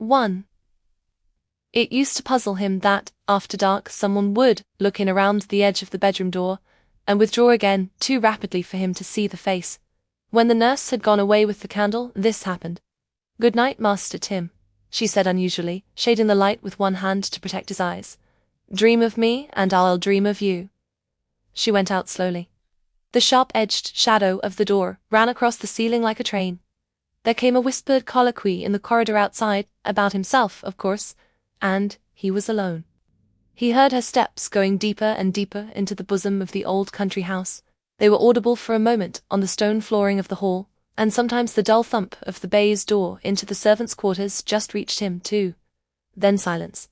1. It used to puzzle him that, after dark, someone would look in around the edge of the bedroom door, and withdraw again too rapidly for him to see the face. When the nurse had gone away with the candle, this happened. "Good night, Master Tim," she said unusually, shading the light with one hand to protect his eyes. "Dream of me, and I'll dream of you." She went out slowly. The sharp-edged shadow of the door ran across the ceiling like a train. There came a whispered colloquy in the corridor outside, about himself, of course, and he was alone. He heard her steps going deeper and deeper into the bosom of the old country house. They were audible for a moment on the stone flooring of the hall, and sometimes the dull thump of the baize door into the servants' quarters just reached him, too. Then silence.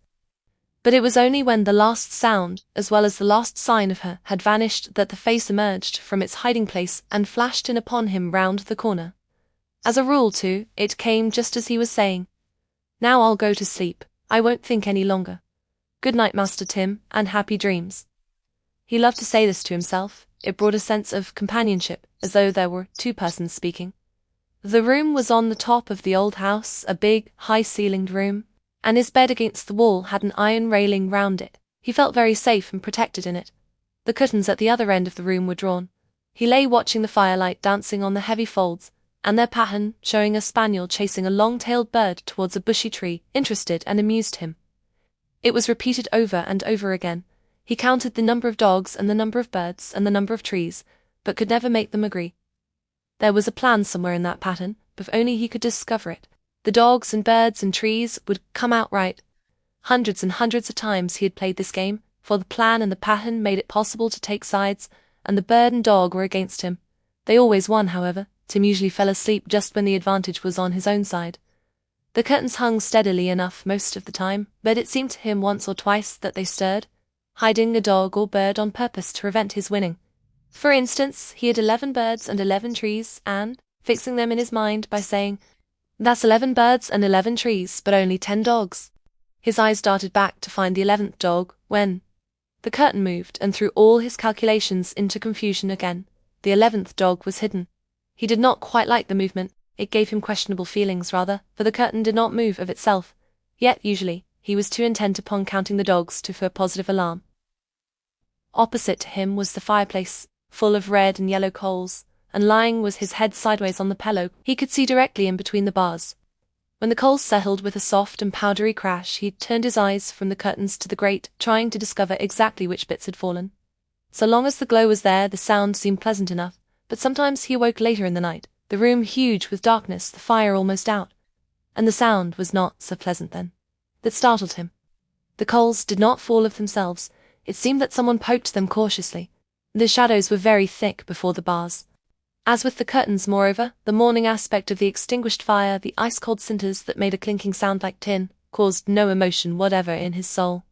But it was only when the last sound, as well as the last sign of her, had vanished that the face emerged from its hiding place and flashed in upon him round the corner. As a rule, too, it came just as he was saying, "Now I'll go to sleep. I won't think any longer. Good night, Master Tim, and happy dreams." He loved to say this to himself. It brought a sense of companionship, as though there were two persons speaking. The room was on the top of the old house, a big, high-ceilinged room, and his bed against the wall had an iron railing round it. He felt very safe and protected in it. The curtains at the other end of the room were drawn. He lay watching the firelight dancing on the heavy folds, and their pattern showing a spaniel chasing a long-tailed bird towards a bushy tree, interested and amused him. It was repeated over and over again. He counted the number of dogs and the number of birds and the number of trees, but could never make them agree. There was a plan somewhere in that pattern, if only he could discover it. The dogs and birds and trees would come out right. Hundreds and hundreds of times he had played this game, for the plan and the pattern made it possible to take sides, and the bird and dog were against him. They always won, however. Tim usually fell asleep just when the advantage was on his own side. The curtains hung steadily enough most of the time, but it seemed to him once or twice that they stirred, hiding a dog or bird on purpose to prevent his winning. For instance, he had 11 birds and 11 trees, and, fixing them in his mind by saying, "That's 11 birds and 11 trees, but only 10 dogs." His eyes darted back to find the 11th dog, when the curtain moved and threw all his calculations into confusion again. The 11th dog was hidden. He did not quite like the movement. It gave him questionable feelings, rather, for the curtain did not move of itself. Yet, usually, he was too intent upon counting the dogs to feel positive alarm. Opposite to him was the fireplace, full of red and yellow coals, and lying with his head sideways on the pillow, he could see directly in between the bars. When the coals settled with a soft and powdery crash, he turned his eyes from the curtains to the grate, trying to discover exactly which bits had fallen. So long as the glow was there, the sound seemed pleasant enough, but sometimes he awoke later in the night, the room huge with darkness, the fire almost out, and the sound was not so pleasant then. That startled him. The coals did not fall of themselves. It seemed that someone poked them cautiously. The shadows were very thick before the bars. As with the curtains, moreover, the morning aspect of the extinguished fire, the ice-cold cinders that made a clinking sound like tin, caused no emotion whatever in his soul.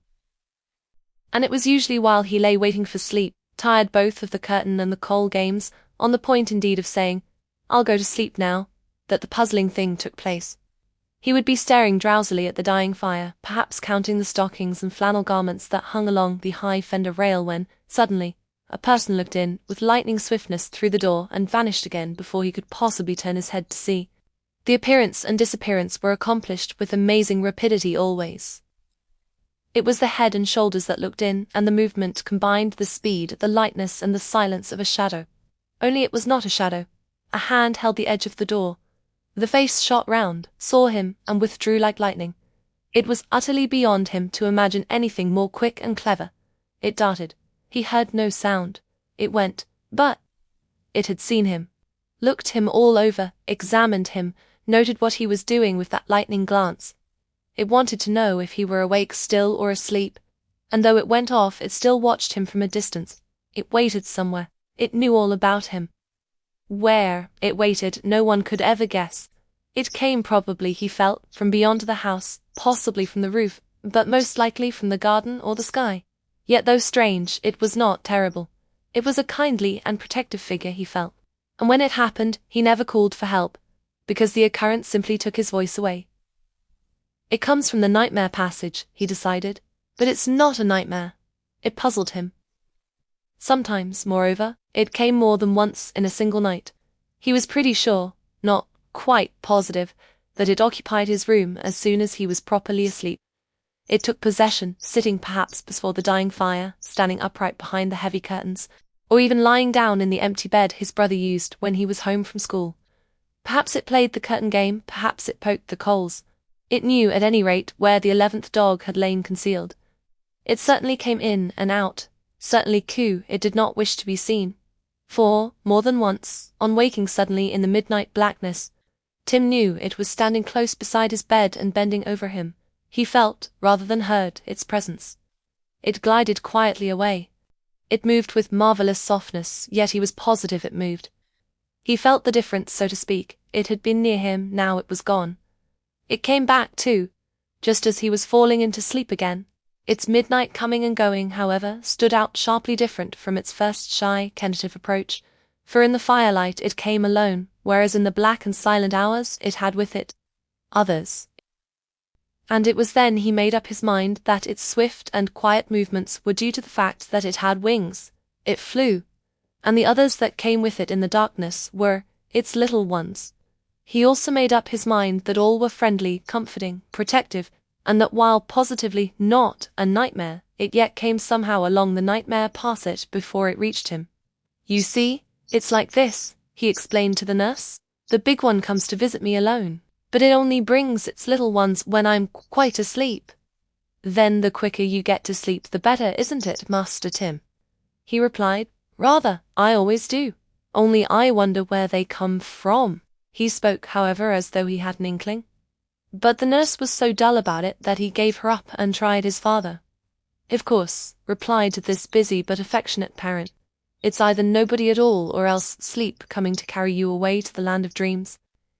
And it was usually while he lay waiting for sleep, tired both of the curtain and the coal games, on the point indeed of saying, "I'll go to sleep now," that the puzzling thing took place. He would be staring drowsily at the dying fire, perhaps counting the stockings and flannel garments that hung along the high fender rail when, suddenly, a person looked in with lightning swiftness through the door and vanished again before he could possibly turn his head to see. The appearance and disappearance were accomplished with amazing rapidity always. It was the head and shoulders that looked in, and the movement combined the speed, the lightness, and the silence of a shadow. Only it was not a shadow. A hand held the edge of the door. The face shot round, saw him, and withdrew like lightning. It was utterly beyond him to imagine anything more quick and clever. It darted. He heard no sound. It went, but it had seen him, looked him all over, examined him, noted what he was doing with that lightning glance. It wanted to know if he were awake still or asleep, and though it went off, it still watched him from a distance. It waited somewhere. It knew all about him. Where it waited, no one could ever guess. It came probably, he felt, from beyond the house, possibly from the roof, but most likely from the garden or the sky. Yet though strange, it was not terrible. It was a kindly and protective figure, he felt. And when it happened, he never called for help, because the occurrence simply took his voice away. It comes from the nightmare passage, he decided, but it's not a nightmare. It puzzled him. Sometimes, moreover, it came more than once in a single night. He was pretty sure, not quite positive, that it occupied his room as soon as he was properly asleep. It took possession, sitting perhaps before the dying fire, standing upright behind the heavy curtains, or even lying down in the empty bed his brother used when he was home from school. Perhaps it played the curtain game, perhaps it poked the coals. It knew, at any rate, where the 11th dog had lain concealed. It certainly came in and out, certainly it did not wish to be seen. For, more than once, on waking suddenly in the midnight blackness, Tim knew it was standing close beside his bed and bending over him. He felt, rather than heard, its presence. It glided quietly away. It moved with marvelous softness, yet he was positive it moved. He felt the difference, so to speak. It had been near him, now it was gone. It came back, too, just as he was falling into sleep again. Its midnight coming and going, however, stood out sharply different from its first shy, tentative approach, for in the firelight it came alone, whereas in the black and silent hours it had with it others. And it was then he made up his mind that its swift and quiet movements were due to the fact that it had wings. It flew, and the others that came with it in the darkness were its little ones. He also made up his mind that all were friendly, comforting, protective, and that while positively not a nightmare, it yet came somehow along the nightmare past it before it reached him. "You see, it's like this," he explained to the nurse. "The big one comes to visit me alone, but it only brings its little ones when I'm quite asleep." "Then the quicker you get to sleep the better, isn't it, Master Tim?" he replied. "Rather, I always do. Only I wonder where they come from." He spoke, however, as though he had an inkling. But the nurse was so dull about it that he gave her up and tried his father. "Of course," replied this busy but affectionate parent, "it's either nobody at all or else sleep coming to carry you away to the land of dreams."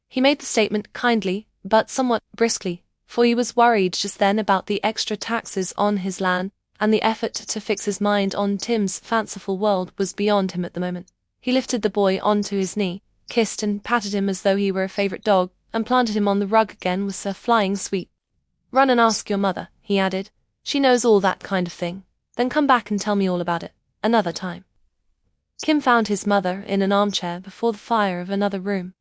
He made the statement kindly, but somewhat briskly, for he was worried just then about the extra taxes on his land, and the effort to fix his mind on Tim's fanciful world was beyond him at the moment. He lifted the boy onto his knee, kissed and patted him as though he were a favorite dog, and planted him on the rug again with a flying sweep. "Run and ask your mother," he added. "She knows all that kind of thing. Then come back and tell me all about it, another time." Kim found his mother in an armchair before the fire of another room.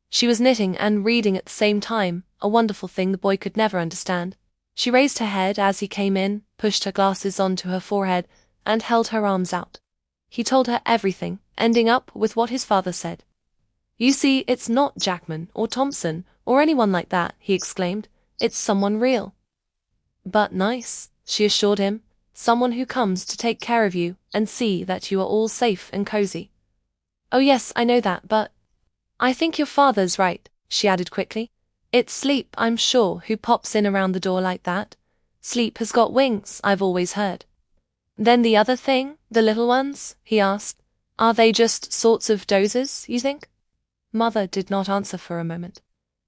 She was knitting and reading at the same time, a wonderful thing the boy could never understand. She raised her head as he came in, pushed her glasses onto her forehead, and held her arms out. He told her everything, ending up with what his father said. "You see, it's not Jackman or Thompson or anyone like that," he exclaimed. "It's someone real." "But nice," she assured him. "Someone who comes to take care of you and see that you are all safe and cozy." "Oh yes, I know that, but I think your father's right," she added quickly. "It's Sleep, I'm sure, who pops in around the door like that. Sleep has got wings, I've always heard." "Then the other thing, the little ones?" he asked. "Are they just sorts of dozers, you think?" Mother did not answer for a moment.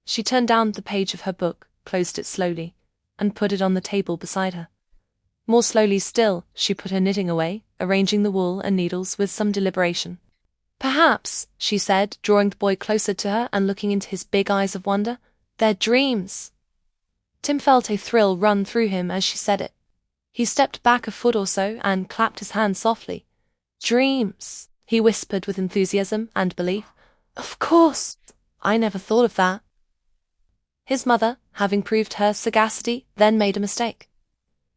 She turned down the page of her book, closed it slowly, and put it on the table beside her. More slowly still, she put her knitting away, arranging the wool and needles with some deliberation. "Perhaps," she said, drawing the boy closer to her and looking into his big eyes of wonder, "they're dreams." Tim felt a thrill run through him as she said it. He stepped back a foot or so and clapped his hands softly. "Dreams," he whispered with enthusiasm and belief. "Of course! I never thought of that." His mother, having proved her sagacity, then made a mistake.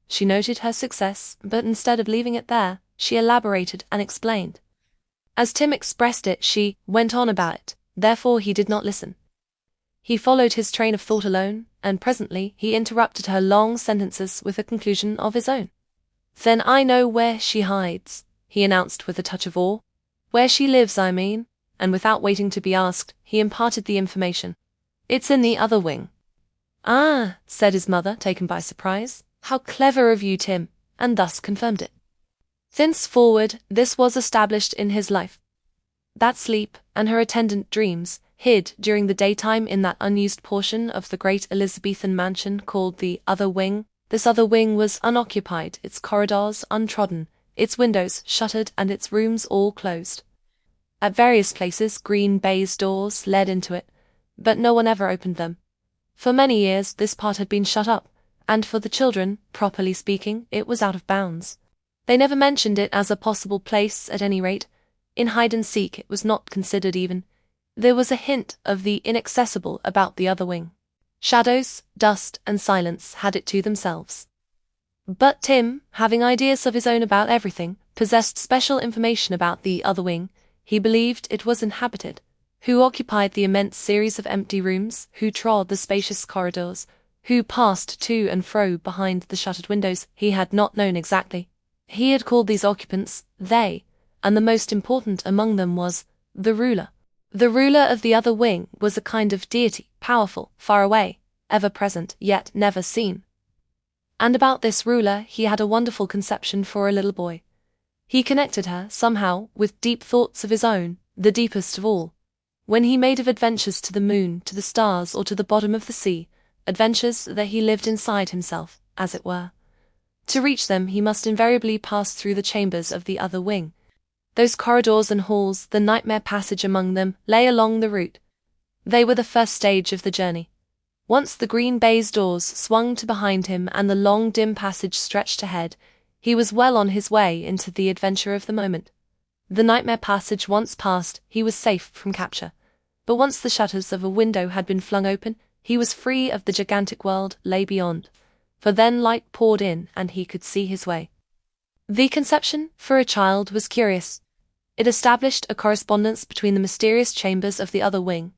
She noted her success, but instead of leaving it there, she elaborated and explained. As Tim expressed it, she went on about it, therefore he did not listen. He followed his train of thought alone, and presently he interrupted her long sentences with a conclusion of his own. "Then I know where she hides," he announced with a touch of awe. "Where she lives, I mean," and without waiting to be asked, he imparted the information. "It's in the other wing." "Ah," said his mother, taken by surprise. "How clever of you, Tim," and thus confirmed it. Thenceforward, this was established in his life. That Sleep, and her attendant dreams, hid during the daytime in that unused portion of the great Elizabethan mansion called the Other Wing. This other wing was unoccupied, its corridors untrodden, its windows shuttered and its rooms all closed. At various places green baize doors led into it, but no one ever opened them. For many years this part had been shut up, and for the children, properly speaking, it was out of bounds. They never mentioned it as a possible place, at any rate. In hide-and-seek it was not considered even. There was a hint of the inaccessible about the other wing. Shadows, dust, and silence had it to themselves. But Tim, having ideas of his own about everything, possessed special information about the other wing. He believed it was inhabited. Who occupied the immense series of empty rooms, who trod the spacious corridors, who passed to and fro behind the shuttered windows, he had not known exactly. He had called these occupants they, and the most important among them was the ruler. The ruler of the other wing was a kind of deity, powerful, far away, ever present, yet never seen. And about this ruler he had a wonderful conception for a little boy. He connected her, somehow, with deep thoughts of his own, the deepest of all. When he made of adventures to the moon, to the stars, or to the bottom of the sea, adventures that he lived inside himself, as it were. To reach them he must invariably pass through the chambers of the other wing. Those corridors and halls, the nightmare passage among them, lay along the route. They were the first stage of the journey. Once the green baize doors swung to behind him and the long dim passage stretched ahead, he was well on his way into the adventure of the moment. The nightmare passage once passed, he was safe from capture. But once the shutters of a window had been flung open, he was free of the gigantic world lay beyond. For then light poured in and he could see his way. The conception, for a child, was curious. It established a correspondence between the mysterious chambers of the other wing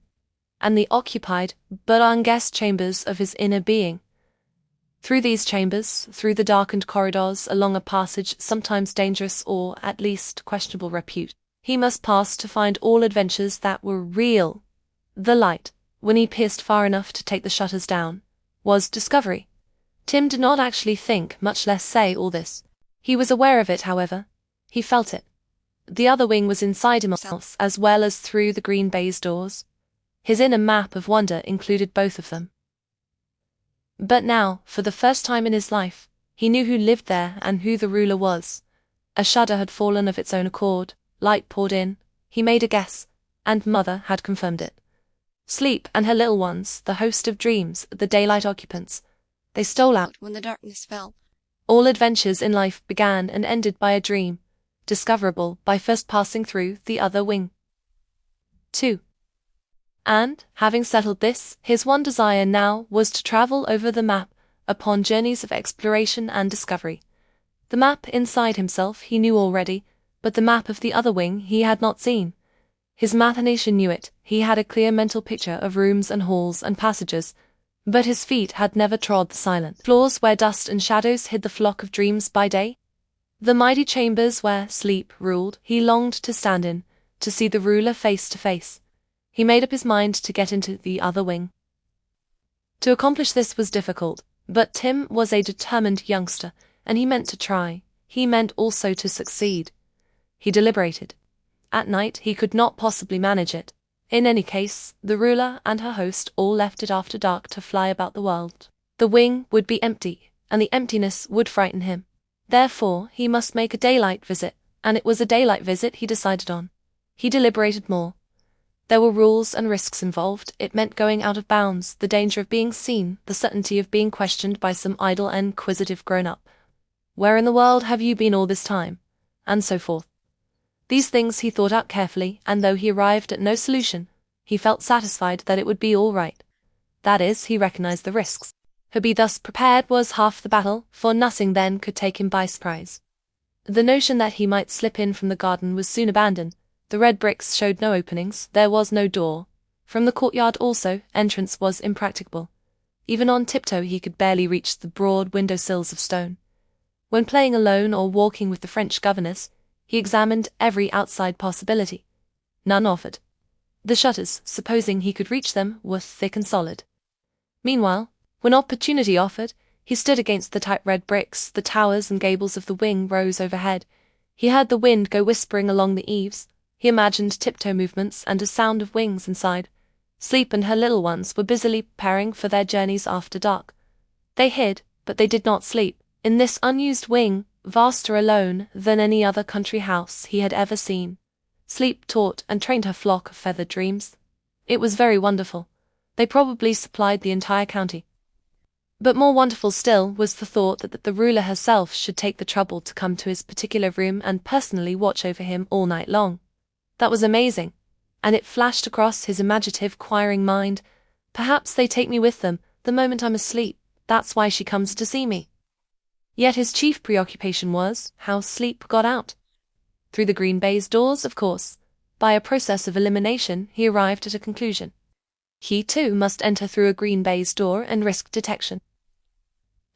and the occupied but unguessed chambers of his inner being. Through these chambers, through the darkened corridors, along a passage sometimes dangerous or, at least, questionable repute, he must pass to find all adventures that were real. The light, when he pierced far enough to take the shutters down, was discovery. Tim did not actually think, much less say, all this. He was aware of it, however. He felt it. The other wing was inside himself as well as through the green baize doors. His inner map of wonder included both of them. But now, for the first time in his life, he knew who lived there and who the ruler was. A shudder had fallen of its own accord, light poured in, he made a guess, and Mother had confirmed it. Sleep and her little ones, the host of dreams, the daylight occupants, they stole out when the darkness fell. All adventures in life began and ended by a dream, discoverable by first passing through the other wing. 2. And, having settled this, his one desire now was to travel over the map, upon journeys of exploration and discovery. The map inside himself he knew already, but the map of the other wing he had not seen. His imagination knew it, he had a clear mental picture of rooms and halls and passages, but his feet had never trod the silent floors where dust and shadows hid the flock of dreams by day. The mighty chambers where sleep ruled he longed to stand in, to see the ruler face to face. He made up his mind to get into the other wing. To accomplish this was difficult, but Tim was a determined youngster, and he meant to try. He meant also to succeed. He deliberated. At night he could not possibly manage it. In any case, the ruler and her host all left it after dark to fly about the world. The wing would be empty, and the emptiness would frighten him. Therefore, he must make a daylight visit, and it was a daylight visit he decided on. He deliberated more. There were rules and risks involved. It meant going out of bounds, the danger of being seen, the certainty of being questioned by some idle and inquisitive grown-up. Where in the world have you been all this time? And so forth. These things he thought out carefully, and though he arrived at no solution, he felt satisfied that it would be all right. That is, he recognized the risks. To be thus prepared was half the battle, for nothing then could take him by surprise. The notion that he might slip in from the garden was soon abandoned. The red bricks showed no openings, there was no door. From the courtyard also, entrance was impracticable. Even on tiptoe he could barely reach the broad window-sills of stone. When playing alone or walking with the French governess, he examined every outside possibility. None offered. The shutters, supposing he could reach them, were thick and solid. Meanwhile, when opportunity offered, he stood against the tight red bricks. The towers and gables of the wing rose overhead. He heard the wind go whispering along the eaves. He imagined tiptoe movements and a sound of wings inside. Sleep and her little ones were busily preparing for their journeys after dark. They hid, but they did not sleep, in this unused wing, vaster alone than any other country house he had ever seen. Sleep taught and trained her flock of feathered dreams. It was very wonderful. They probably supplied the entire county. But more wonderful still was the thought that the ruler herself should take the trouble to come to his particular room and personally watch over him all night long. That was amazing, and it flashed across his imaginative, quiring mind. Perhaps they take me with them, the moment I'm asleep. That's why she comes to see me. Yet his chief preoccupation was how sleep got out. Through the green baize doors, of course. By a process of elimination, he arrived at a conclusion. He, too, must enter through a green baize door and risk detection.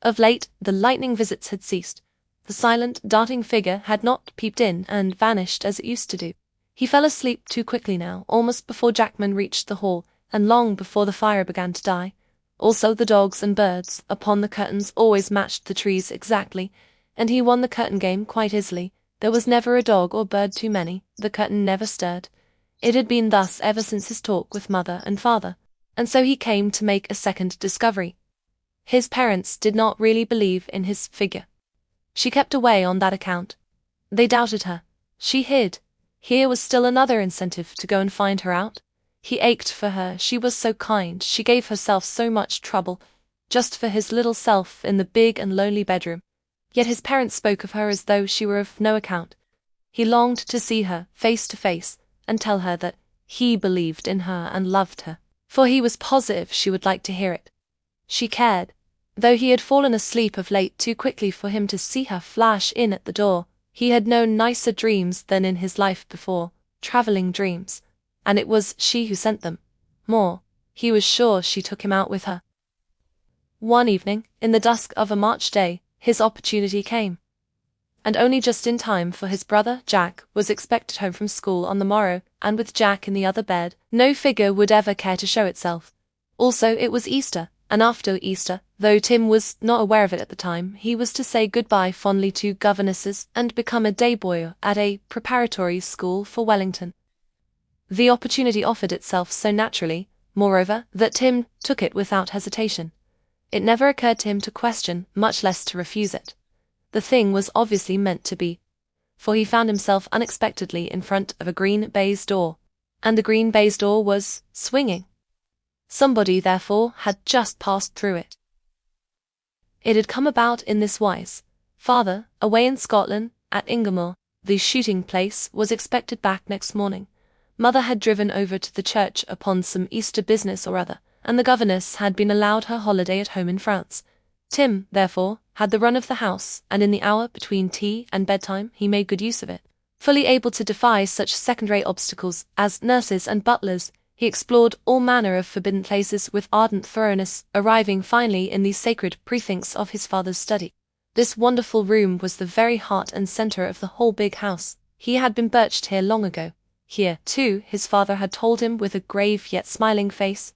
Of late, the lightning visits had ceased. The silent, darting figure had not peeped in and vanished as it used to do. He fell asleep too quickly now, almost before Jackman reached the hall, and long before the fire began to die. Also the dogs and birds upon the curtains always matched the trees exactly, and he won the curtain game quite easily. There was never a dog or bird too many, the curtain never stirred. It had been thus ever since his talk with mother and father, and so he came to make a second discovery. His parents did not really believe in his figure. She kept away on that account. They doubted her. She hid. Here was still another incentive to go and find her out. He ached for her, she was so kind, she gave herself so much trouble, just for his little self in the big and lonely bedroom. Yet his parents spoke of her as though she were of no account. He longed to see her, face to face, and tell her that he believed in her and loved her, for he was positive she would like to hear it. She cared, though he had fallen asleep of late too quickly for him to see her flash in at the door. He had known nicer dreams than in his life before, traveling dreams, and it was she who sent them. More, he was sure she took him out with her. One evening, in the dusk of a March day, his opportunity came. And only just in time, for his brother, Jack, was expected home from school on the morrow, and with Jack in the other bed, no figure would ever care to show itself. Also, it was Easter, and after Easter, though Tim was not aware of it at the time, he was to say goodbye fondly to governesses and become a day boy at a preparatory school for Wellington. The opportunity offered itself so naturally, moreover, that Tim took it without hesitation. It never occurred to him to question, much less to refuse it. The thing was obviously meant to be, for he found himself unexpectedly in front of a green baize door, and the green baize door was swinging. Somebody, therefore, had just passed through it. It had come about in this wise. Father, away in Scotland, at Ingermore, the shooting place, was expected back next morning. Mother had driven over to the church upon some Easter business or other, and the governess had been allowed her holiday at home in France. Tim, therefore, had the run of the house, and in the hour between tea and bedtime he made good use of it. Fully able to defy such second-rate obstacles as nurses and butlers, he explored all manner of forbidden places with ardent thoroughness, arriving finally in the sacred precincts of his father's study. This wonderful room was the very heart and center of the whole big house. He had been birched here long ago. Here, too, his father had told him with a grave yet smiling face,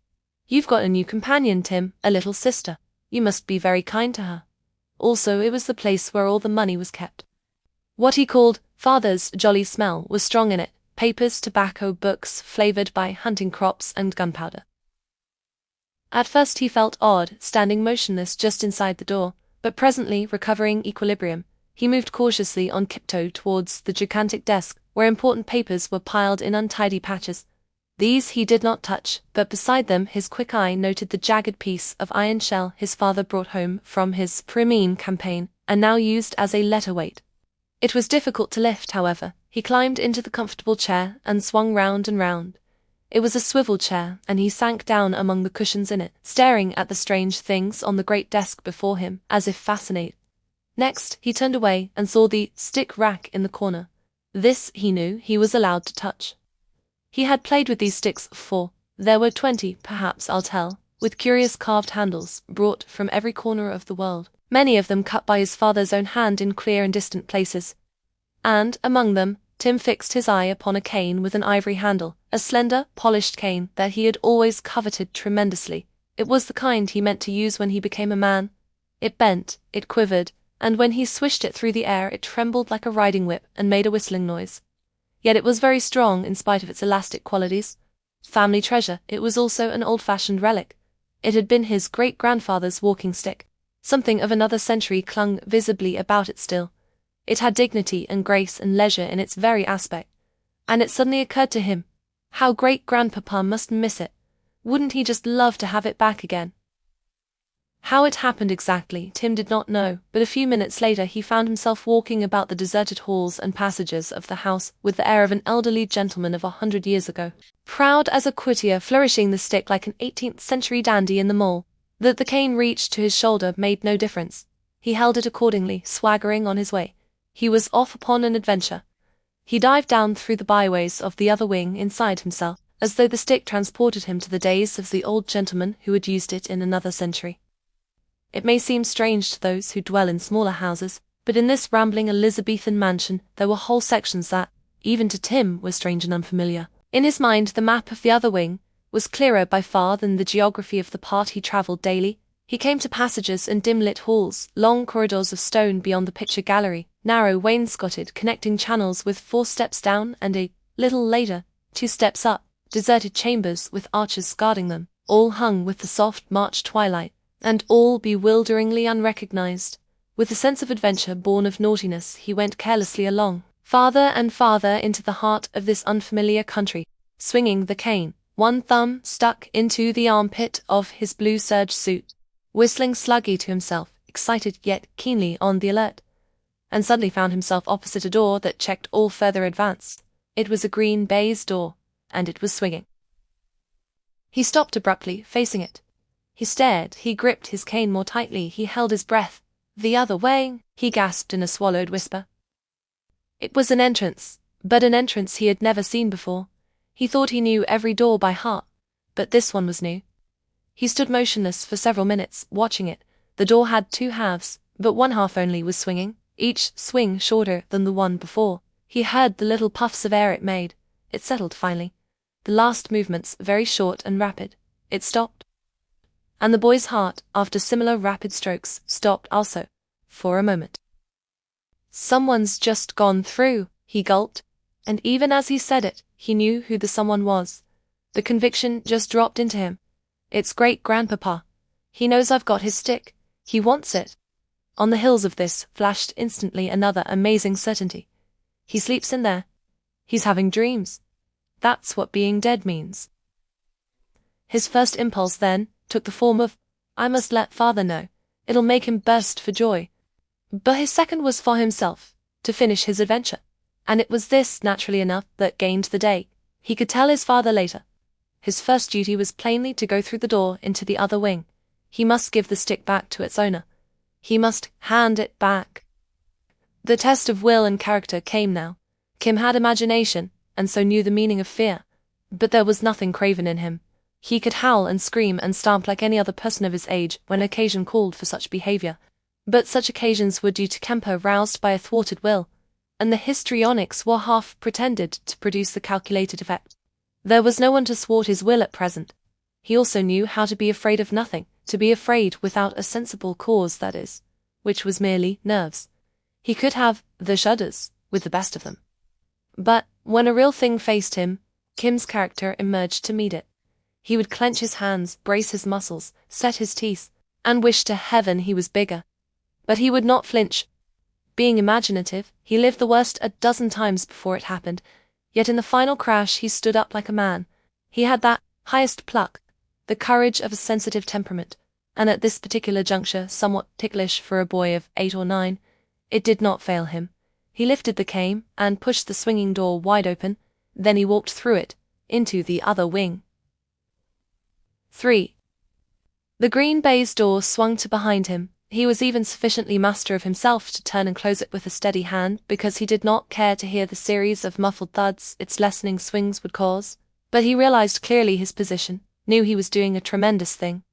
"You've got a new companion, Tim, a little sister. You must be very kind to her." Also, it was the place where all the money was kept. What he called father's jolly smell was strong in it: papers, tobacco, books, flavored by hunting crops and gunpowder. At first he felt odd, standing motionless just inside the door, but presently, recovering equilibrium, he moved cautiously on tiptoe towards the gigantic desk, where important papers were piled in untidy patches. These he did not touch, but beside them his quick eye noted the jagged piece of iron shell his father brought home from his Crimean campaign, and now used as a letter-weight. It was difficult to lift, however. He climbed into the comfortable chair and swung round and round. It was a swivel chair, and he sank down among the cushions in it, staring at the strange things on the great desk before him, as if fascinated. Next, he turned away and saw the stick rack in the corner. This, he knew, he was allowed to touch. He had played with these sticks before. There were 20, perhaps I'll tell, with curious carved handles, brought from every corner of the world, many of them cut by his father's own hand in clear and distant places. And, among them, Tim fixed his eye upon a cane with an ivory handle, a slender, polished cane that he had always coveted tremendously. It was the kind he meant to use when he became a man. It bent, it quivered, and when he swished it through the air it trembled like a riding whip and made a whistling noise. Yet it was very strong in spite of its elastic qualities. Family treasure, it was also an old-fashioned relic. It had been his great-grandfather's walking stick. Something of another century clung visibly about it still. It had dignity and grace and leisure in its very aspect. And it suddenly occurred to him, how great-grandpapa must miss it. Wouldn't he just love to have it back again? How it happened exactly, Tim did not know, but a few minutes later he found himself walking about the deserted halls and passages of the house with the air of an elderly gentleman of 100 years ago, proud as a courtier, flourishing the stick like an 18th-century dandy in the Mall. That the cane reached to his shoulder made no difference. He held it accordingly, swaggering on his way. He was off upon an adventure. He dived down through the byways of the other wing inside himself, as though the stick transported him to the days of the old gentleman who had used it in another century. It may seem strange to those who dwell in smaller houses, but in this rambling Elizabethan mansion there were whole sections that, even to Tim, were strange and unfamiliar. In his mind the map of the other wing was clearer by far than the geography of the part he travelled daily. He came to passages and dim-lit halls, long corridors of stone beyond the picture gallery, narrow wainscoted connecting channels with 4 steps down and a little later 2 steps up, deserted chambers with arches guarding them, all hung with the soft March twilight, and all bewilderingly unrecognized. With a sense of adventure born of naughtiness he went carelessly along, farther and farther into the heart of this unfamiliar country, swinging the cane, one thumb stuck into the armpit of his blue serge suit, whistling sluggy to himself, excited yet keenly on the alert, and suddenly found himself opposite a door that checked all further advance. It was a green baize door, and it was swinging. He stopped abruptly, facing it. He stared, he gripped his cane more tightly, he held his breath. The other way, he gasped in a swallowed whisper. It was an entrance, but an entrance he had never seen before. He thought he knew every door by heart, but this one was new. He stood motionless for several minutes, watching it. The door had 2 halves, but one half only was swinging, each swing shorter than the one before. He heard the little puffs of air it made. It settled finally. The last movements very short and rapid. It stopped. And the boy's heart, after similar rapid strokes, stopped also, for a moment. Someone's just gone through, he gulped, and even as he said it, he knew who the someone was. The conviction just dropped into him. It's great-grandpapa. He knows I've got his stick. He wants it. On the heels of this flashed instantly another amazing certainty. He sleeps in there. He's having dreams. That's what being dead means. His first impulse then took the form of, I must let father know. It'll make him burst for joy. But his second was for himself, to finish his adventure. And it was this, naturally enough, that gained the day. He could tell his father later. His first duty was plainly to go through the door into the other wing. He must give the stick back to its owner. He must hand it back. The test of will and character came now. Kim had imagination, and so knew the meaning of fear. But there was nothing craven in him. He could howl and scream and stamp like any other person of his age when occasion called for such behavior. But such occasions were due to temper roused by a thwarted will, and the histrionics were half pretended to produce the calculated effect. There was no one to thwart his will at present. He also knew how to be afraid of nothing, to be afraid without a sensible cause, that is, which was merely nerves. He could have the shudders with the best of them. But when a real thing faced him, Kim's character emerged to meet it. He would clench his hands, brace his muscles, set his teeth, and wish to heaven he was bigger. But he would not flinch. Being imaginative, he lived the worst a dozen times before it happened, yet in the final crash he stood up like a man. He had that highest pluck, the courage of a sensitive temperament, and at this particular juncture, somewhat ticklish for a boy of 8 or 9, it did not fail him. He lifted the cane and pushed the swinging door wide open, then he walked through it, into the other wing. 3. The green baize door swung to behind him. He was even sufficiently master of himself to turn and close it with a steady hand, because he did not care to hear the series of muffled thuds its lessening swings would cause. But he realized clearly his position, knew he was doing a tremendous thing.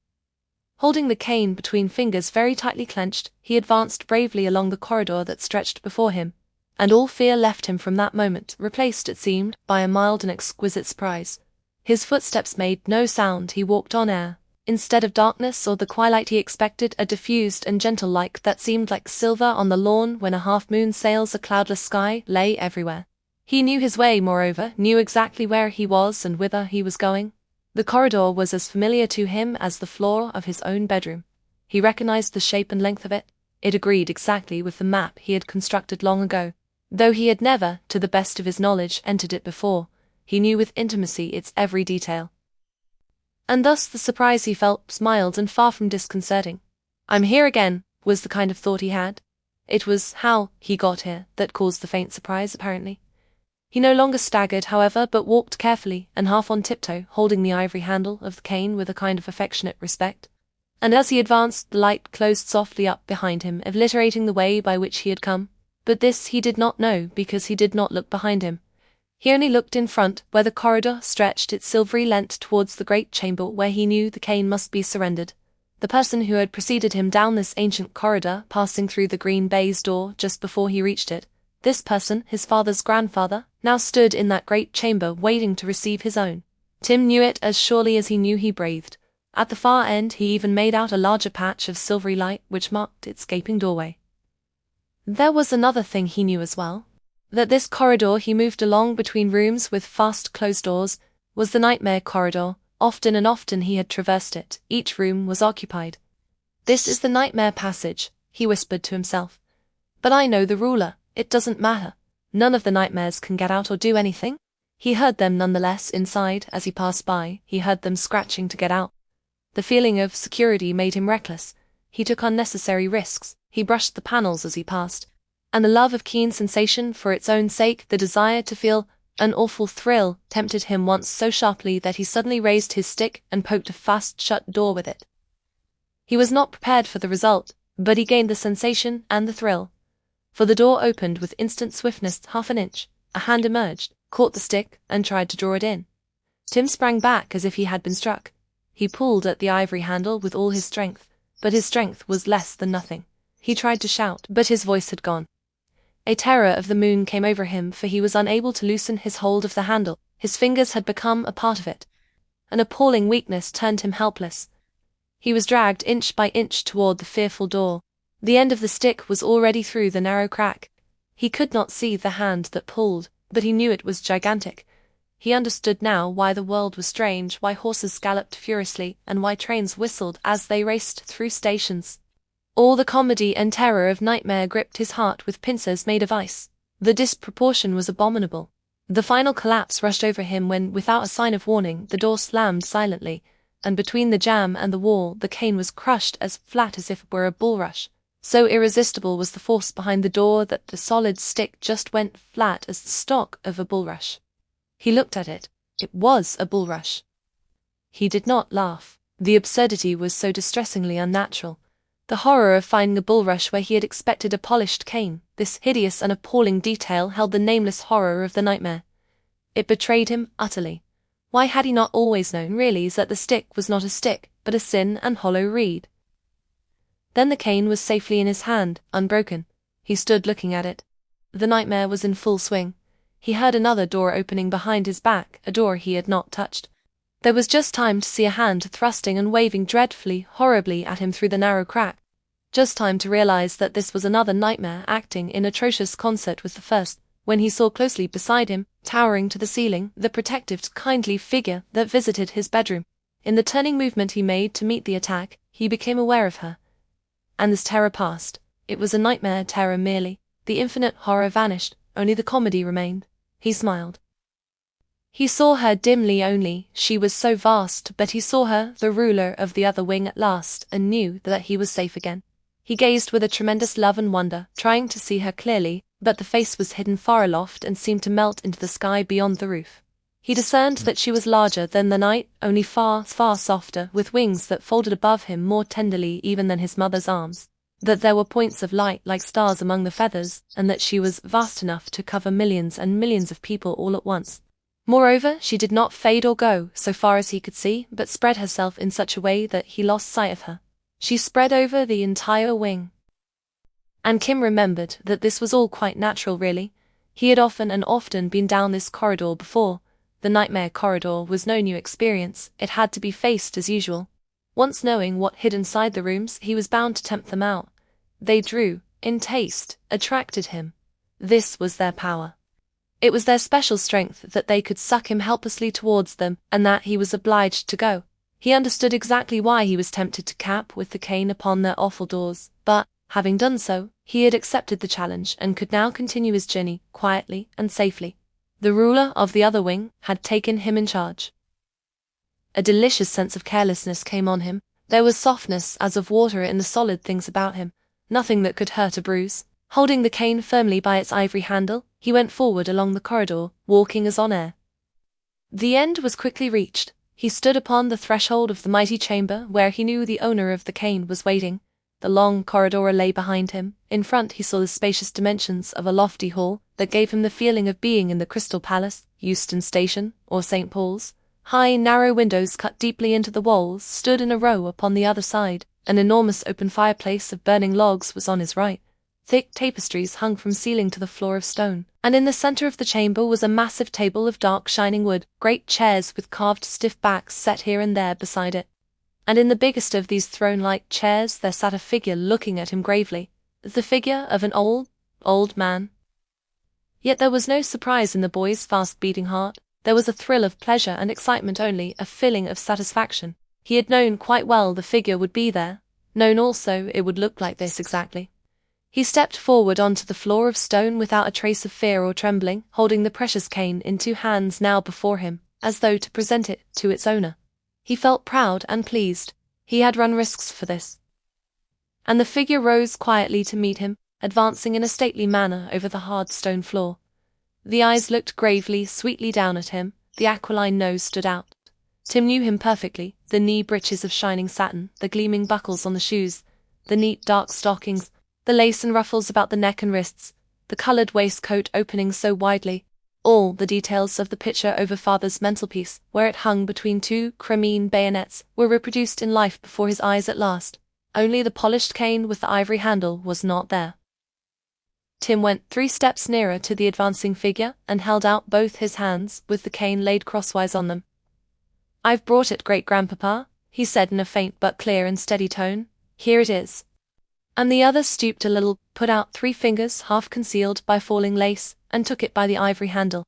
Holding the cane between fingers very tightly clenched, he advanced bravely along the corridor that stretched before him, and all fear left him from that moment, replaced, it seemed, by a mild and exquisite surprise. His footsteps made no sound, he walked on air. Instead of darkness or the twilight he expected a diffused and gentle light that seemed like silver on the lawn when a half-moon sails a cloudless sky, lay everywhere. He knew his way, moreover, knew exactly where he was and whither he was going. The corridor was as familiar to him as the floor of his own bedroom. He recognized the shape and length of it. It agreed exactly with the map he had constructed long ago. Though he had never, to the best of his knowledge, entered it before, he knew with intimacy its every detail. And thus the surprise he felt was mild and far from disconcerting. I'm here again, was the kind of thought he had. It was how he got here that caused the faint surprise, apparently. He no longer staggered, however, but walked carefully and half on tiptoe, holding the ivory handle of the cane with a kind of affectionate respect. And as he advanced, the light closed softly up behind him, obliterating the way by which he had come. But this he did not know, because he did not look behind him. He only looked in front, where the corridor stretched its silvery length towards the great chamber where he knew the cane must be surrendered. The person who had preceded him down this ancient corridor, passing through the green baize door just before he reached it, this person, his father's grandfather, now stood in that great chamber waiting to receive his own. Tim knew it as surely as he knew he breathed. At the far end he even made out a larger patch of silvery light which marked its gaping doorway. There was another thing he knew as well. That this corridor he moved along between rooms with fast closed doors was the nightmare corridor. Often and often he had traversed it. Each room was occupied. This is the nightmare passage, he whispered to himself. But I know the ruler. It doesn't matter. None of the nightmares can get out or do anything. He heard them nonetheless inside as he passed by. He heard them scratching to get out. The feeling of security made him reckless. He took unnecessary risks. He brushed the panels as he passed. And the love of keen sensation for its own sake, the desire to feel an awful thrill, tempted him once so sharply that he suddenly raised his stick and poked a fast-shut door with it. He was not prepared for the result, but he gained the sensation and the thrill. For the door opened with instant swiftness. Half an inch, a hand emerged, caught the stick, and tried to draw it in. Tim sprang back as if he had been struck. He pulled at the ivory handle with all his strength, but his strength was less than nothing. He tried to shout, but his voice had gone. A terror of the moon came over him, for he was unable to loosen his hold of the handle. His fingers had become a part of it. An appalling weakness turned him helpless. He was dragged inch by inch toward the fearful door. The end of the stick was already through the narrow crack. He could not see the hand that pulled, but he knew it was gigantic. He understood now why the world was strange, why horses galloped furiously, and why trains whistled as they raced through stations. All the comedy and terror of nightmare gripped his heart with pincers made of ice. The disproportion was abominable. The final collapse rushed over him when, without a sign of warning, the door slammed silently, and between the jamb and the wall the cane was crushed as flat as if it were a bulrush. So irresistible was the force behind the door that the solid stick just went flat as the stock of a bulrush. He looked at it. It was a bulrush. He did not laugh. The absurdity was so distressingly unnatural. The horror of finding a bulrush where he had expected a polished cane, this hideous and appalling detail held the nameless horror of the nightmare. It betrayed him utterly. Why had he not always known, really, that the stick was not a stick, but a thin and hollow reed? Then the cane was safely in his hand, unbroken. He stood looking at it. The nightmare was in full swing. He heard another door opening behind his back, a door he had not touched. There was just time to see a hand thrusting and waving dreadfully, horribly at him through the narrow crack. Just time to realize that this was another nightmare acting in atrocious concert with the first, when he saw closely beside him, towering to the ceiling, the protective, kindly figure that visited his bedroom. In the turning movement he made to meet the attack, he became aware of her. And this terror passed. It was a nightmare terror merely. The infinite horror vanished, only the comedy remained. He smiled. He saw her dimly only, she was so vast, but he saw her, the ruler of the other wing at last, and knew that he was safe again. He gazed with a tremendous love and wonder, trying to see her clearly, but the face was hidden far aloft and seemed to melt into the sky beyond the roof. He discerned that she was larger than the night, only far, far softer, with wings that folded above him more tenderly even than his mother's arms, that there were points of light like stars among the feathers, and that she was vast enough to cover millions and millions of people all at once. Moreover, she did not fade or go, so far as he could see, but spread herself in such a way that he lost sight of her. She spread over the entire wing. And Kim remembered that this was all quite natural really. He had often and often been down this corridor before. The nightmare corridor was no new experience, it had to be faced as usual. Once knowing what hid inside the rooms, he was bound to tempt them out. They drew, in taste, attracted him. This was their power. It was their special strength that they could suck him helplessly towards them, and that he was obliged to go. He understood exactly why he was tempted to cap with the cane upon their awful doors, but, having done so, he had accepted the challenge and could now continue his journey, quietly and safely. The ruler of the other wing had taken him in charge. A delicious sense of carelessness came on him. There was softness as of water in the solid things about him, nothing that could hurt or bruise. Holding the cane firmly by its ivory handle, he went forward along the corridor, walking as on air. The end was quickly reached. He stood upon the threshold of the mighty chamber where he knew the owner of the cane was waiting. The long corridor lay behind him. In front he saw the spacious dimensions of a lofty hall that gave him the feeling of being in the Crystal Palace, Euston Station, or St. Paul's. High, narrow windows cut deeply into the walls stood in a row upon the other side. An enormous open fireplace of burning logs was on his right. Thick tapestries hung from ceiling to the floor of stone, and in the center of the chamber was a massive table of dark shining wood, great chairs with carved stiff backs set here and there beside it. And in the biggest of these throne-like chairs there sat a figure looking at him gravely, the figure of an old man. Yet there was no surprise in the boy's fast-beating heart. There was a thrill of pleasure and excitement only, a feeling of satisfaction. He had known quite well the figure would be there, known also it would look like this exactly. He stepped forward onto the floor of stone without a trace of fear or trembling, holding the precious cane in two hands now before him, as though to present it to its owner. He felt proud and pleased. He had run risks for this. And the figure rose quietly to meet him, advancing in a stately manner over the hard stone floor. The eyes looked gravely, sweetly down at him, the aquiline nose stood out. Tim knew him perfectly, the knee breeches of shining satin, the gleaming buckles on the shoes, the neat dark stockings, the lace and ruffles about the neck and wrists, the coloured waistcoat opening so widely. All the details of the picture over father's mantelpiece, where it hung between two cremine bayonets, were reproduced in life before his eyes at last. Only the polished cane with the ivory handle was not there. Tim went 3 steps nearer to the advancing figure and held out both his hands with the cane laid crosswise on them. "I've brought it, great-grandpapa," he said in a faint but clear and steady tone. "Here it is." And the other stooped a little, put out 3 fingers half concealed by falling lace, and took it by the ivory handle.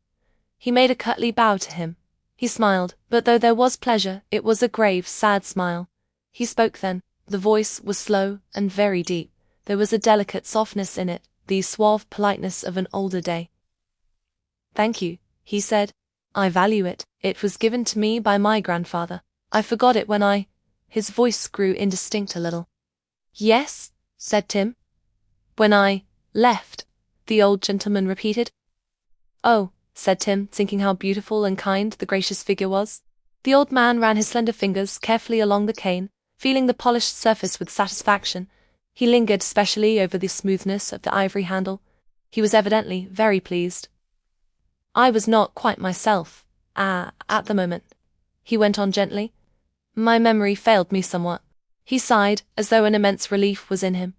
He made a courtly bow to him. He smiled, but though there was pleasure, it was a grave, sad smile. He spoke then. The voice was slow and very deep. There was a delicate softness in it, the suave politeness of an older day. "Thank you," he said. "I value it. It was given to me by my grandfather. I forgot it when I—" His voice grew indistinct a little. "Yes?" said Tim. "When I left," the old gentleman repeated. "Oh," said Tim, thinking how beautiful and kind the gracious figure was. The old man ran his slender fingers carefully along the cane, feeling the polished surface with satisfaction. He lingered especially over the smoothness of the ivory handle. He was evidently very pleased. "I was not quite myself, at the moment," he went on gently. "My memory failed me somewhat." He sighed, as though an immense relief was in him.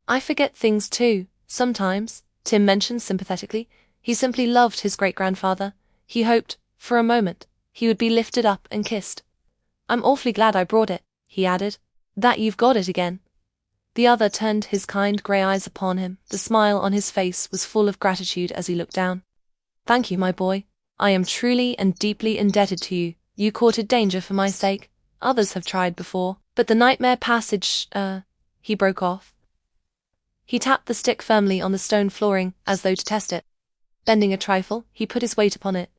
"I forget things too, sometimes," Tim mentioned sympathetically. He simply loved his great-grandfather. He hoped, for a moment, he would be lifted up and kissed. "I'm awfully glad I brought it," he added. "That you've got it again." The other turned his kind grey eyes upon him. The smile on his face was full of gratitude as he looked down. "Thank you, my boy. I am truly and deeply indebted to you. You courted danger for my sake. Others have tried before, but the nightmare passage, he broke off. He tapped the stick firmly on the stone flooring, as though to test it. Bending a trifle, he put his weight upon it.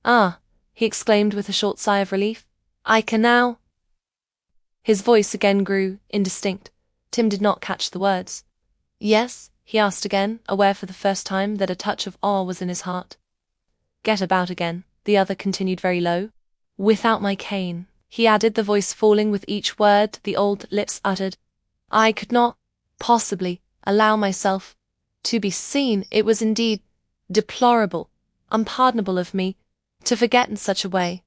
"Ah," he exclaimed with a short sigh of relief. "I can now—" His voice again grew indistinct. Tim did not catch the words. "Yes?" he asked again, aware for the first time that a touch of awe was in his heart. "Get about again," the other continued very low. "Without my cane," he added, the voice falling with each word the old lips uttered. "I could not possibly allow myself to be seen. It was indeed deplorable, unpardonable of me, to forget in such a way.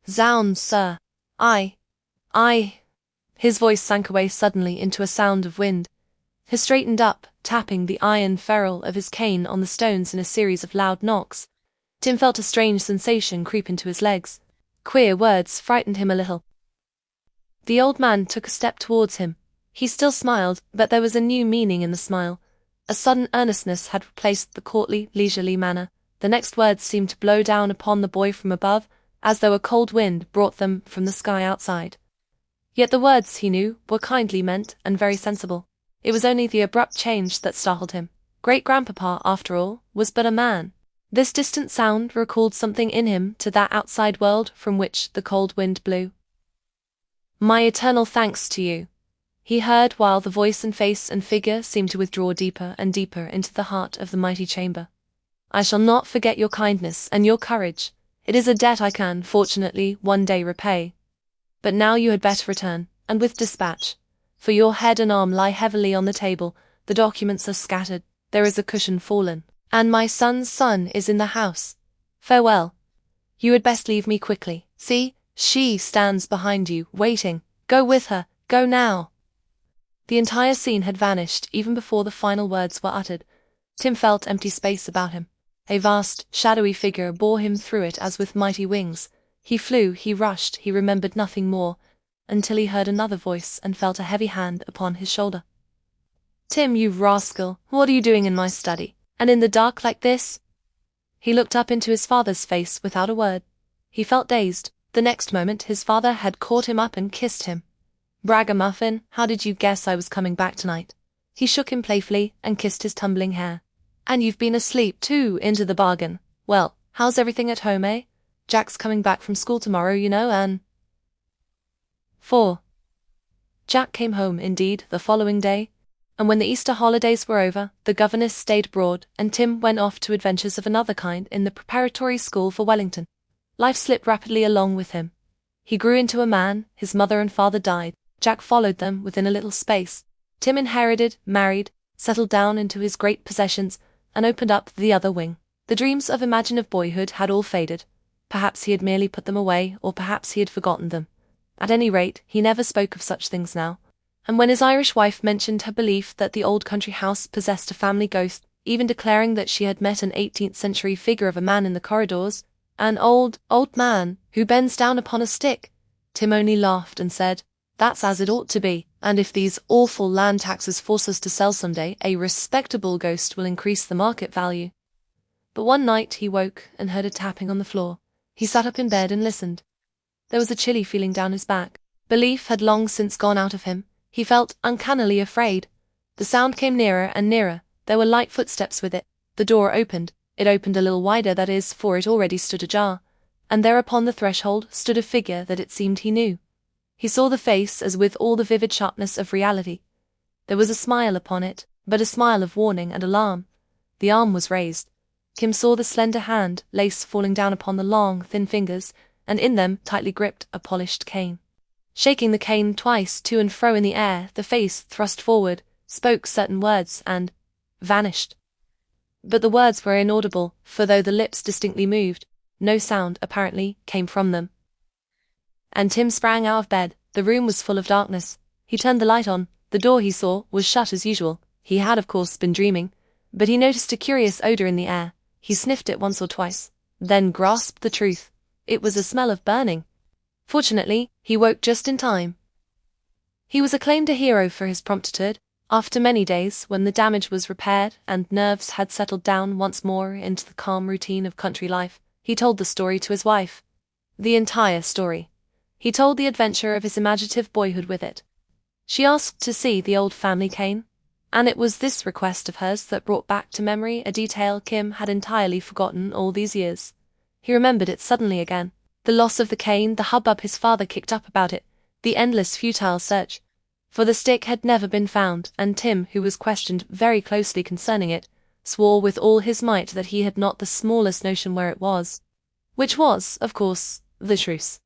Zounds, sir, I— His voice sank away suddenly into a sound of wind. He straightened up, tapping the iron ferrule of his cane on the stones in a series of loud knocks. Tim felt a strange sensation creep into his legs. Queer words frightened him a little. The old man took a step towards him. He still smiled, but there was a new meaning in the smile. A sudden earnestness had replaced the courtly, leisurely manner. The next words seemed to blow down upon the boy from above, as though a cold wind brought them from the sky outside. Yet the words, he knew, were kindly meant and very sensible. It was only the abrupt change that startled him. Great-grandpapa, after all, was but a man. This distant sound recalled something in him to that outside world from which the cold wind blew. "My eternal thanks to you," he heard, while the voice and face and figure seemed to withdraw deeper and deeper into the heart of the mighty chamber. "I shall not forget your kindness and your courage. It is a debt I can, fortunately, one day repay. But now you had better return, and with dispatch. For your head and arm lie heavily on the table, the documents are scattered, there is a cushion fallen, and my son's son is in the house. Farewell. You had best leave me quickly. See, she stands behind you, waiting. Go with her, go now. The entire scene had vanished even before the final words were uttered. Tim felt empty space about him. A vast, shadowy figure bore him through it as with mighty wings. He flew, he rushed, he remembered nothing more, until he heard another voice and felt a heavy hand upon his shoulder. Tim, you rascal, what are you doing in my study, and in the dark like this? He looked up into his father's face without a word. He felt dazed. The next moment his father had caught him up and kissed him. Ragamuffin, how did you guess I was coming back tonight? He shook him playfully and kissed his tumbling hair. And you've been asleep too, into the bargain. Well, how's everything at home, eh? Jack's coming back from school tomorrow, you know, and... 4. Jack came home, indeed, the following day, and when the Easter holidays were over, the governess stayed abroad, and Tim went off to adventures of another kind in the preparatory school for Wellington. Life slipped rapidly along with him. He grew into a man, his mother and father died, Jack followed them within a little space. Tim inherited, married, settled down into his great possessions, and opened up the other wing. The dreams of imaginative boyhood had all faded. Perhaps he had merely put them away, or perhaps he had forgotten them. At any rate, he never spoke of such things now. And when his Irish wife mentioned her belief that the old country house possessed a family ghost, even declaring that she had met an 18th-century figure of a man in the corridors, an old man, who bends down upon a stick, Tim only laughed and said, "That's as it ought to be, and if these awful land taxes force us to sell someday, a respectable ghost will increase the market value." But one night he woke and heard a tapping on the floor. He sat up in bed and listened. There was a chilly feeling down his back. Belief had long since gone out of him. He felt uncannily afraid. The sound came nearer and nearer. There were light footsteps with it. The door opened. It opened a little wider, that is, for it already stood ajar. And there upon the threshold stood a figure that it seemed he knew. He saw the face as with all the vivid sharpness of reality. There was a smile upon it, but a smile of warning and alarm. The arm was raised. Kim saw the slender hand, lace falling down upon the long, thin fingers, and in them, tightly gripped, a polished cane. Shaking the cane twice to and fro in the air, the face thrust forward, spoke certain words, and vanished. But the words were inaudible, for though the lips distinctly moved, no sound, apparently, came from them. And Tim sprang out of bed. The room was full of darkness. He turned the light on. The door, he saw, was shut as usual. He had, of course, been dreaming, but he noticed a curious odor in the air. He sniffed it once or twice, then grasped the truth. It was a smell of burning. Fortunately, he woke just in time. He was acclaimed a hero for his promptitude. After many days, when the damage was repaired and nerves had settled down once more into the calm routine of country life, he told the story to his wife. The entire story. He told the adventure of his imaginative boyhood with it. She asked to see the old family cane, and it was this request of hers that brought back to memory a detail Kim had entirely forgotten all these years. He remembered it suddenly again. The loss of the cane, the hubbub his father kicked up about it, the endless futile search. For the stick had never been found, and Tim, who was questioned very closely concerning it, swore with all his might that he had not the smallest notion where it was. Which was, of course, the truth.